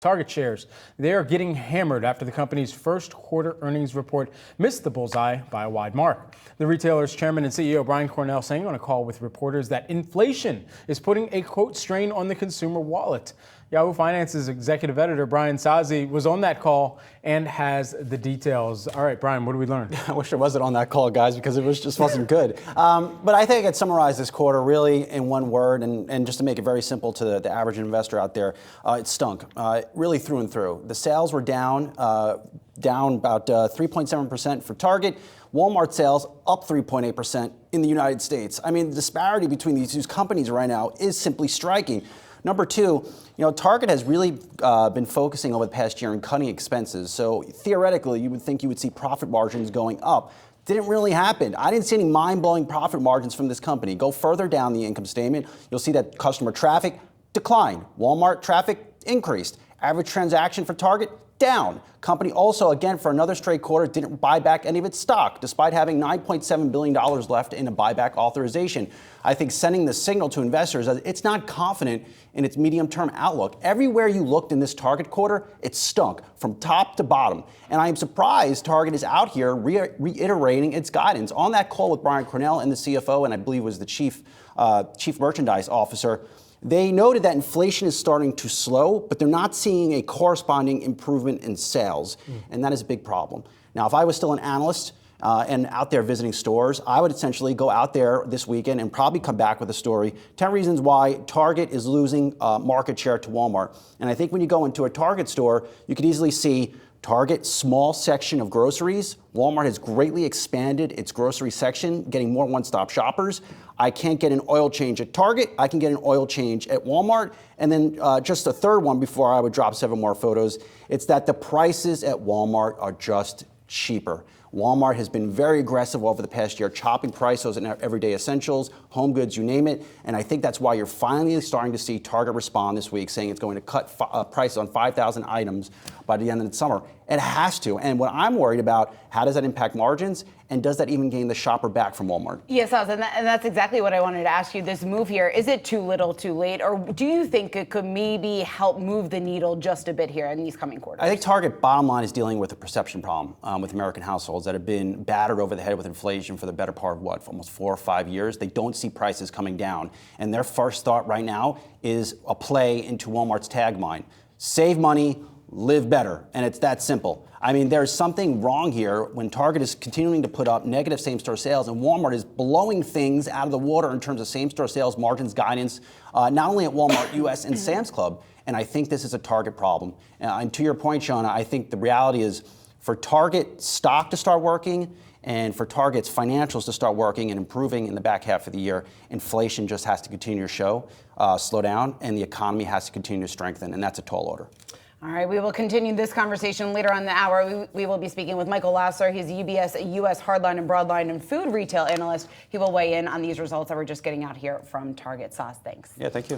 Target shares, they are getting hammered after the company's first quarter earnings report missed the bullseye by a wide mark. The retailer's chairman and CEO Brian Cornell saying on a call with reporters that inflation is putting a quote strain on the consumer wallet. Yahoo Finance's executive editor Brian Sozzi was on that call and has the details. All right, Brian, what did we learn? I wish I wasn't on that call, guys, because it just wasn't good. But I think I'd summarize this quarter really in one word, and just to make it very simple to the average investor out there, it stunk, really through and through. The sales were down about 3.7% for Target. Walmart sales up 3.8% in the United States. I mean, the disparity between these two companies right now is simply striking. Number two, Target has really been focusing over the past year on cutting expenses. So theoretically, you would think you would see profit margins going up. Didn't really happen. I didn't see any mind-blowing profit margins from this company. Go further down the income statement, you'll see that customer traffic declined. Walmart traffic increased. Average transaction for Target down. Company also, again, for another straight quarter, didn't buy back any of its stock, despite having $9.7 billion left in a buyback authorization. I think sending the signal to investors that it's not confident in its medium-term outlook. Everywhere you looked in this Target quarter, it stunk from top to bottom. And I am surprised Target is out here reiterating its guidance. On that call with Brian Cornell and the CFO, and I believe was the chief merchandise officer, they noted that inflation is starting to slow, but they're not seeing a corresponding improvement in sales, and that is a big problem. Now, if I was still an analyst and out there visiting stores, I would essentially go out there this weekend and probably come back with a story, 10 reasons why Target is losing market share to Walmart. And I think when you go into a Target store, you could easily see Target, small section of groceries. Walmart has greatly expanded its grocery section, getting more one-stop shoppers. I can't get an oil change at Target. I can get an oil change at Walmart. And then just a third one before I would drop 7 more photos. It's that the prices at Walmart are just cheaper. Walmart has been very aggressive over the past year, chopping prices in everyday essentials, home goods, you name it. And I think that's why you're finally starting to see Target respond this week, saying it's going to cut prices on 5,000 items by the end of the summer. It has to. And what I'm worried about, how does that impact margins? And does that even gain the shopper back from Walmart? Yes, and that's exactly what I wanted to ask you. This move here, is it too little, too late? Or do you think it could maybe help move the needle just a bit here in these coming quarters? I think Target, bottom line, is dealing with a perception problem with American households that have been battered over the head with inflation for the better part of for almost 4 or 5 years. They don't see prices coming down. And their first thought right now is a play into Walmart's tagline: save money, live better. And it's that simple. I mean, there's something wrong here when Target is continuing to put up negative same-store sales and Walmart is blowing things out of the water in terms of same-store sales margins guidance, not only at Walmart US and Sam's Club. And I think this is a Target problem. And to your point, Shawna, I think the reality is for Target stock to start working and for Target's financials to start working and improving in the back half of the year, inflation just has to continue to slow down, and the economy has to continue to strengthen, and that's a tall order. All right, we will continue this conversation later on in the hour. We will be speaking with Michael Lasser. He's a UBS U.S. hardline and broadline and food retail analyst. He will weigh in on these results that we're just getting out here from Target. Sauce, thanks. Yeah, thank you.